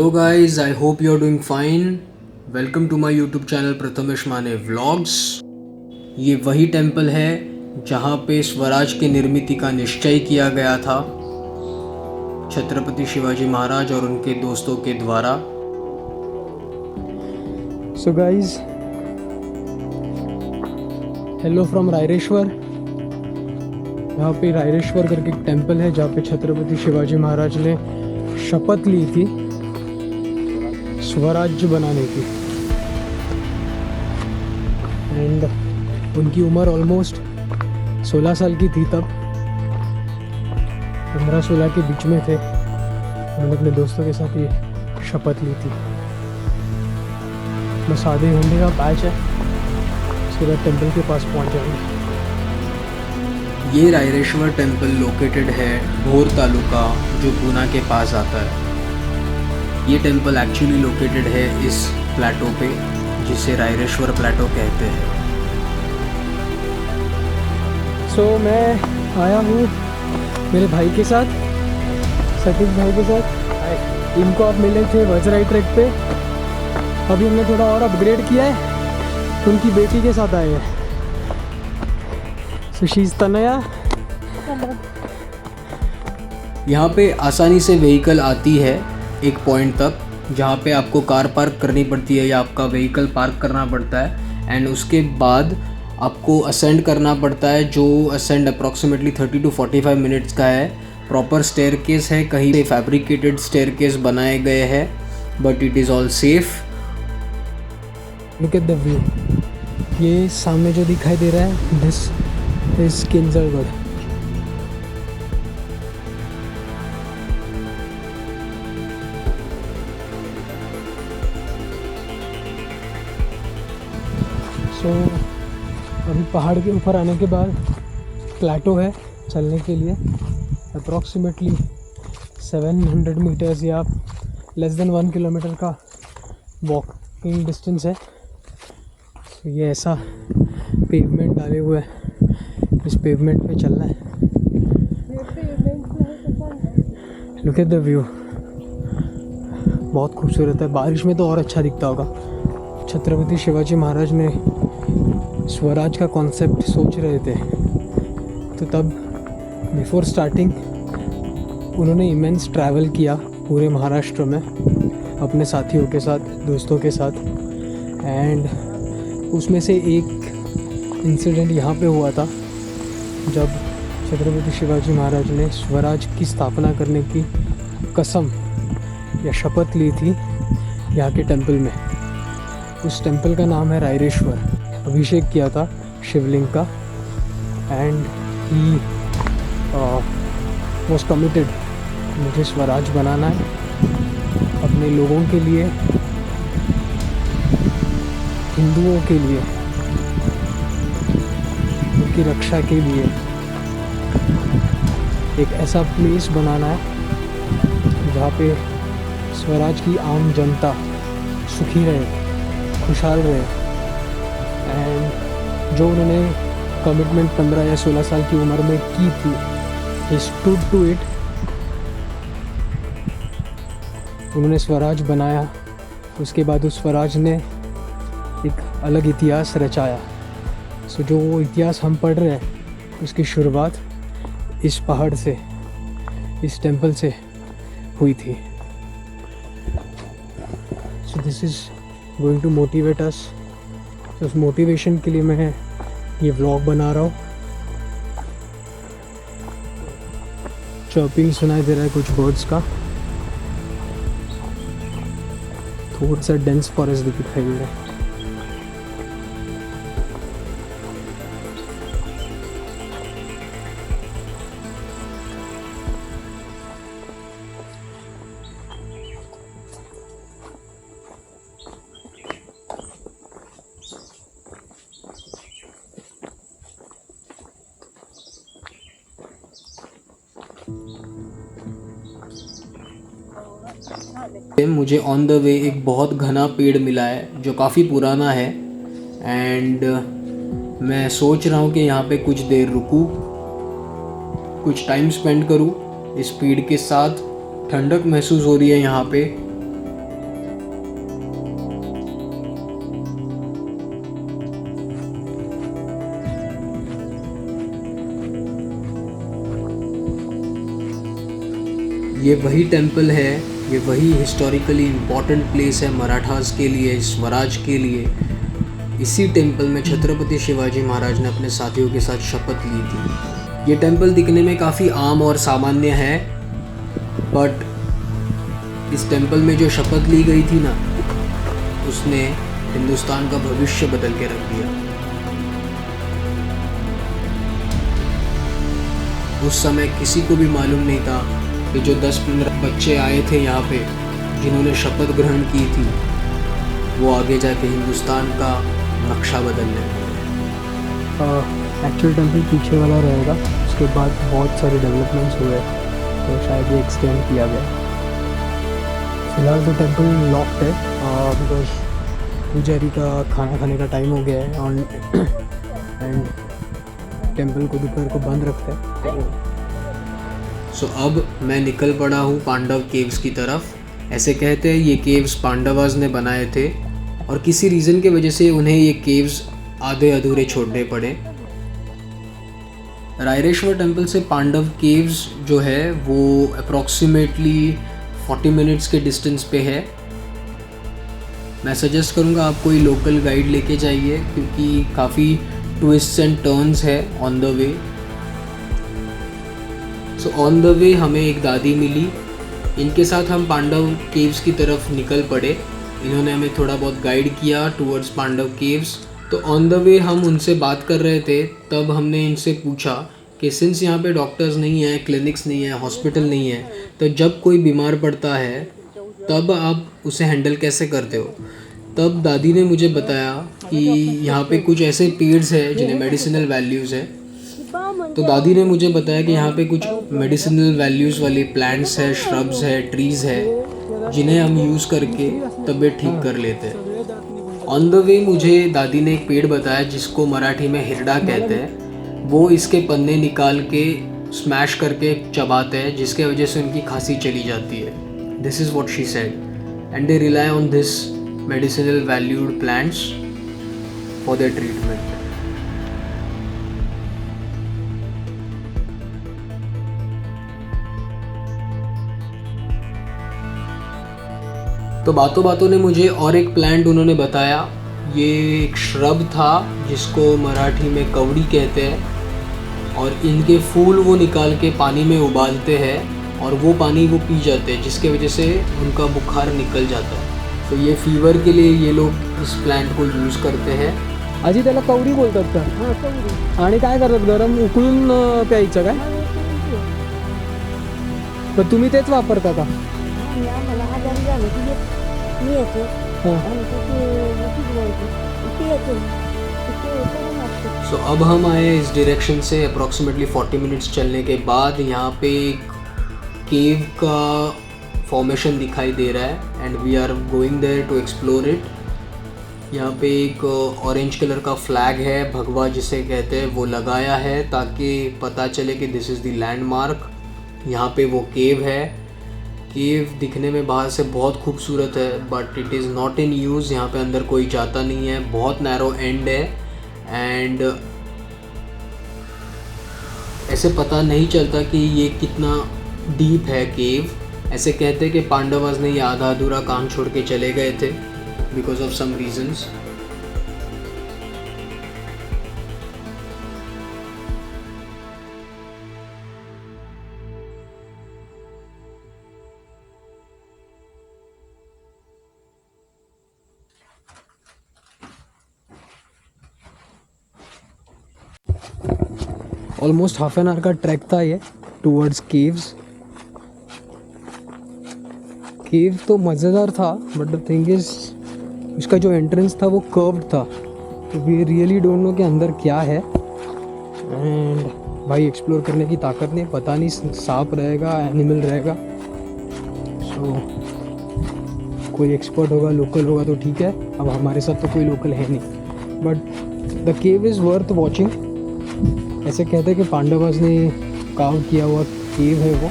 Hello guys, I hope you are doing fine. Welcome to my YouTube channel Prathamesh Mane vlogs. ये वही temple है जहाँ पे स्वराज की निर्मित का निश्चय किया गया था छत्रपति शिवाजी महाराज और उनके दोस्तों के द्वारा। So guys, hello from Raireshwar. यहाँ पे रायरेश्वर करके एक टेंपल है जहाँ पे छत्रपति शिवाजी महाराज ने शपथ ली थी स्वराज्य बनाने की। एंड उनकी उम्र ऑलमोस्ट 16 साल की थी तब, 15-16 के बीच में थे। उन्होंने अपने दोस्तों के साथ ये शपथ ली थी। बस आधे घंटे का बैच है, उसके बाद टेंपल के पास पहुँच जाएंगे। ये रायरेश्वर टेंपल लोकेटेड है भोर तालुका, जो पूना के पास आता है। ये टेंपल एक्चुअली लोकेटेड है इस प्लेटो पे, जिसे रायरेश्वर प्लेटो कहते हैं। सो मैं आया हूँ मेरे भाई के साथ, सतीश भाई के साथ। इनको आप मिले थे वज्राई ट्रैक पे। अभी हमने थोड़ा और अपग्रेड किया है, उनकी बेटी के साथ आए हैं। सुशीष तनया। यहाँ पे आसानी से व्हीकल आती है एक पॉइंट तक, जहाँ पे आपको कार पार्क करनी पड़ती है या आपका व्हीकल पार्क करना पड़ता है। एंड उसके बाद आपको असेंड करना पड़ता है, जो असेंड अप्रॉक्सीमेटली 30 to 45 मिनट्स का है। प्रॉपर स्टेयरकेस है, कहीं पे फैब्रिकेटेड स्टेयरकेस बनाए गए हैं, but it is all safe. Look at the view. ये सामने जो दिखाई दे रहा है, दिस इज किंजलगढ़। सो अभी पहाड़ के ऊपर आने के बाद प्लेटो है चलने के लिए। अप्रॉक्सीमेटली 700 मीटर्स या लेस देन 1 किलोमीटर का वॉकिंग डिस्टेंस है। तो ये ऐसा पेवमेंट डाले हुए है, इस पेवमेंट पे चलना है। लुक एट द व्यू, बहुत खूबसूरत है। बारिश में तो और अच्छा दिखता होगा। छत्रपति शिवाजी महाराज ने स्वराज का कॉन्सेप्ट सोच रहे थे, तो तब बिफोर स्टार्टिंग उन्होंने इमेंस ट्रैवल किया पूरे महाराष्ट्र में अपने साथियों के साथ, दोस्तों के साथ। एंड उसमें से एक इंसिडेंट यहाँ पे हुआ था, जब छत्रपति शिवाजी महाराज ने स्वराज की स्थापना करने की कसम या शपथ ली थी यहाँ के टेंपल में। उस टेंपल का नाम है रायरेश्वर। अभिषेक किया था शिवलिंग का, एंड ही वॉज कमिटेड, मुझे स्वराज बनाना है अपने लोगों के लिए, हिंदुओं के लिए, उनकी रक्षा के लिए। एक ऐसा प्लेस बनाना है जहाँ पे स्वराज की आम जनता सुखी रहे, खुशहाल रहे। एंड जो उन्होंने कमिटमेंट 15 या 16 साल की उम्र में की थी, ही स्टूड टू इट। उन्होंने स्वराज बनाया। उसके बाद उस स्वराज ने एक अलग इतिहास रचाया। सो जो वो इतिहास हम पढ़ रहे हैं, उसकी शुरुआत इस पहाड़ से, इस टेंपल से हुई थी। So this is going to motivate us. तो उस मोटिवेशन के लिए मैं ये व्लॉग बना रहा हूँ। चॉपिंग सुनाई दे रहा है कुछ बर्ड्स का। थोड़ा सा डेंस फॉरेस्ट दिखाई दे रहा है। मुझे ऑन द वे एक बहुत घना पेड़ मिला है जो काफ़ी पुराना है। एंड मैं सोच रहा हूँ कि यहाँ पे कुछ देर रुकूँ, कुछ टाइम स्पेंड करूँ इस पेड़ के साथ। ठंडक महसूस हो रही है यहाँ पे। ये वही टेंपल है, ये वही हिस्टोरिकली इम्पॉर्टेंट प्लेस है मराठास के लिए, स्वराज के लिए। इसी टेंपल में छत्रपति शिवाजी महाराज ने अपने साथियों के साथ शपथ ली थी। ये टेंपल दिखने में काफ़ी आम और सामान्य है, बट इस टेंपल में जो शपथ ली गई थी ना, उसने हिंदुस्तान का भविष्य बदल के रख दिया। उस समय किसी को भी मालूम नहीं था कि जो 10-15 बच्चे आए थे यहाँ पे, जिन्होंने शपथ ग्रहण की थी, वो आगे जाके हिंदुस्तान का नक्शा बदल लेंगे। एक्चुअल टेंपल पीछे वाला रहेगा, उसके बाद बहुत सारे डेवलपमेंट्स हुए तो शायद ये एक्सटेंड किया गया। फिलहाल तो टेंपल लॉक्ड है बिकॉज पुजारी का खाना खाने का टाइम हो गया है एंड टेंपल को दोपहर को बंद रखता है। सो अब मैं निकल पड़ा हूँ पांडव केव्स की तरफ। ऐसे कहते हैं ये केव्स पांडवास ने बनाए थे और किसी रीज़न की वजह से उन्हें ये केव्स आधे अधूरे छोड़ने पड़े। रायरेश्वर टेंपल से पांडव केव्स जो है वो अप्रॉक्सीमेटली 40 मिनट्स के डिस्टेंस पे है। मैं सजेस्ट करूँगा आप कोई लोकल गाइड लेके जाइए, क्योंकि काफ़ी ट्विस्ट्स एंड टर्न्स है on the way. So on the वे हमें एक दादी मिली, इनके साथ हम पांडव केव्स की तरफ निकल पड़े। इन्होंने हमें थोड़ा बहुत गाइड किया टूवर्ड्स पांडव केव्स। तो ऑन द वे हम उनसे बात कर रहे थे, तब हमने इनसे पूछा कि सिंस यहाँ पे डॉक्टर्स नहीं है, क्लिनिक्स नहीं है, हॉस्पिटल नहीं है, तो जब कोई बीमार पड़ता है तब आप उसे हैंडल कैसे करते हो। तब दादी ने मुझे बताया कि यहाँ पे कुछ ऐसे पेड्स हैं जिन्हें मेडिसिनल वैल्यूज़ है। तो दादी ने मुझे बताया कि यहाँ पे कुछ मेडिसिनल वैल्यूज़ वाले प्लांट्स है, श्रब्स है, ट्रीज़ है, जिन्हें हम यूज़ करके तबीयत ठीक कर लेते हैं। ऑन द वे मुझे दादी ने एक पेड़ बताया जिसको मराठी में हिरडा कहते हैं। वो इसके पन्ने निकाल के स्मैश करके चबाते हैं, जिसके वजह से उनकी खांसी चली जाती है। This is what she said and they rely on this medicinal valued plants for their treatment. तो बातों बातों ने मुझे और एक प्लांट उन्होंने बताया। ये एक श्रब था जिसको मराठी में कवड़ी कहते हैं, और इनके फूल वो निकाल के पानी में उबालते हैं और वो पानी वो पी जाते हैं, जिसके वजह से उनका बुखार निकल जाता है। तो ये फीवर के लिए ये लोग इस प्लांट को यूज़ करते हैं। आजी त्याला कवडी बोलतात का? हां कवडी. आणि काय करतात, गरम उकळून प्यायचं काय? पण तुम्ही तेच वापरता का? आणि आम्हाला आजारी झालं की मी येतो आणि ते येतो. सो अब हम आए इस डायरेक्शन से अप्रॉक्सीमेटली 40 मिनट्स चलने के बाद। यहाँ पे एक केव का फॉर्मेशन दिखाई दे रहा है and we are going there to explore it. यहाँ पे एक ऑरेंज कलर का फ्लैग है, भगवा जिसे कहते हैं, वो लगाया है ताकि पता चले कि दिस इज़ द लैंडमार्क। यहाँ पे वो केव है। केव दिखने में बाहर से बहुत खूबसूरत है, but it is not in use. यहाँ पे अंदर कोई जाता नहीं है, बहुत नैरो एंड है एंड ऐसे पता नहीं चलता कि ये कितना डीप है केव। ऐसे कहते हैं कि पांडवास ने ये आधा अधूरा काम छोड़ के चले गए थे because of some reasons. Almost half an hour का ट्रैक था ये टूवर्ड्स केव्स। केव तो मज़ेदार था, बट द थिंग इज़ उसका जो एंट्रेंस था वो कर्व्ड था, तो वी रियली डोंट नो कि अंदर क्या है। एंड भाई एक्सप्लोर करने की ताकत नहीं, पता नहीं सांप रहेगा, एनिमल रहेगा। सो कोई एक्सपर्ट होगा, लोकल होगा तो ठीक है, अब हमारे साथ तो कोई लोकल है नहीं। But the cave is worth watching. ऐसे कहते हैं कि पांडवास ने काम किया हुआ केव है वो।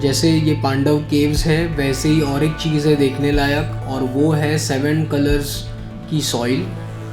जैसे ये पांडव केव्स है, वैसे ही और एक चीज़ है देखने लायक, और वो है 7 कलर्स की सॉइल।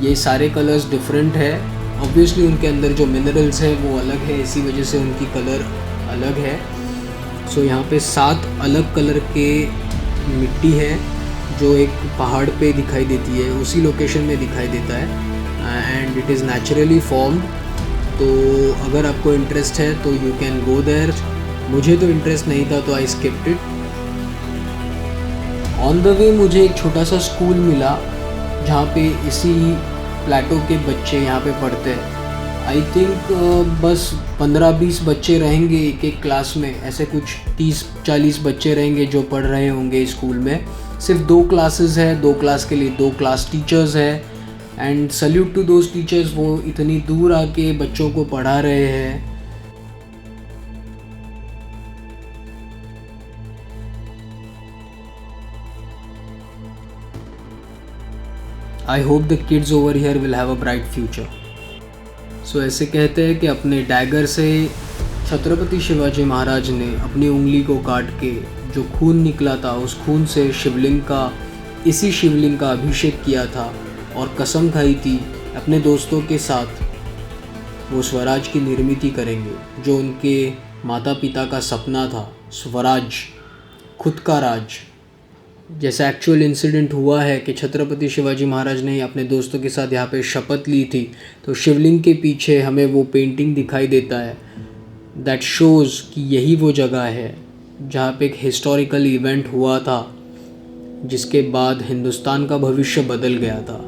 ये सारे कलर्स डिफरेंट है ऑब्वियसली उनके अंदर जो मिनरल्स हैं वो अलग है, इसी वजह से उनकी कलर अलग है। सो यहाँ पे 7 अलग कलर के मिट्टी है जो एक पहाड़ पे दिखाई देती है, उसी लोकेशन में दिखाई देता है and it is naturally formed. तो अगर आपको इंटरेस्ट है तो यू कैन गो देयर। मुझे तो इंटरेस्ट नहीं था तो I skipped it. On the way मुझे एक छोटा सा स्कूल मिला जहाँ पे इसी प्लेटो के बच्चे यहाँ पे पढ़ते हैं। आई थिंक बस 15-20 बच्चे रहेंगे एक एक क्लास में, ऐसे कुछ 30-40 बच्चे रहेंगे जो पढ़ रहे होंगे स्कूल में। सिर्फ 2 क्लासेस है, 2 क्लास के लिए 2 क्लास टीचर्स है and salute to those teachers, वो इतनी दूर आके बच्चों को पढ़ा रहे हैं। I hope the kids over here will have a bright future. So ऐसे कहते हैं कि अपने डैगर से छत्रपति शिवाजी महाराज ने अपनी उंगली को काट के जो खून निकला था उस खून से इसी शिवलिंग का अभिषेक किया था और कसम खाई थी अपने दोस्तों के साथ वो स्वराज की निर्मित करेंगे, जो उनके माता पिता का सपना था, स्वराज, खुद का राज। जैसा एक्चुअल इंसिडेंट हुआ है कि छत्रपति शिवाजी महाराज ने अपने दोस्तों के साथ यहाँ पे शपथ ली थी, तो शिवलिंग के पीछे हमें वो पेंटिंग दिखाई देता है। दैट शोज़ कि यही वो जगह है जहाँ पे एक हिस्टोरिकल इवेंट हुआ था जिसके बाद हिंदुस्तान का भविष्य बदल गया था।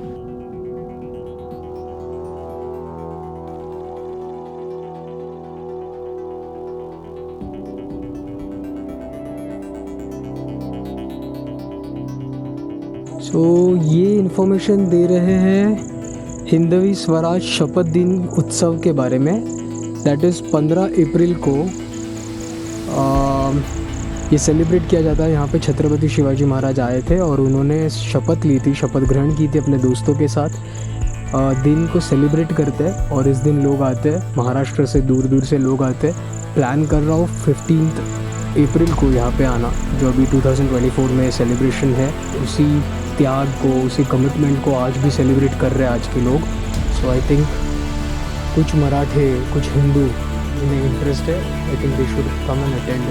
तो ये इन्फॉर्मेशन दे रहे हैं हिंदवी स्वराज शपथ दिन उत्सव के बारे में। दैट इज़ 15 अप्रैल को ये सेलिब्रेट किया जाता है। यहाँ पे छत्रपति शिवाजी महाराज आए थे और उन्होंने शपथ ली थी, शपथ ग्रहण की थी अपने दोस्तों के साथ। दिन को सेलिब्रेट करते हैं और इस दिन लोग आते हैं, महाराष्ट्र से दूर दूर से लोग आते हैं। प्लान कर रहा हूँ 15 अप्रैल को यहाँ पे आना, जो अभी 2024 में सेलिब्रेशन है। उसी त्याग को, उसी कमिटमेंट को आज भी सेलिब्रेट कर रहे हैं आज के लोग। सो आई थिंक कुछ मराठे, कुछ हिंदू जिन्हें इंटरेस्ट है, I think they should come and attend.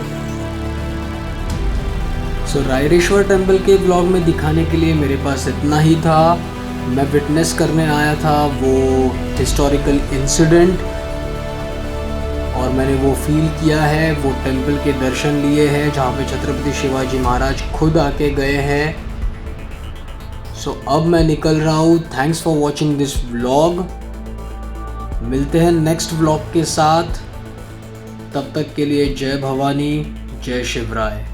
So Raireshwar temple के ब्लॉग में दिखाने के लिए मेरे पास इतना ही था। मैं विटनेस करने आया था वो हिस्टोरिकल इंसिडेंट और मैंने वो फील किया है, वो टेम्पल के दर्शन लिए हैं जहाँ पे छत्रपति शिवाजी महाराज खुद आके गए हैं। सो अब मैं निकल रहा हूँ। Thanks for watching this vlog. मिलते हैं नेक्स्ट व्लॉग के साथ, तब तक के लिए जय भवानी, जय शिवराय।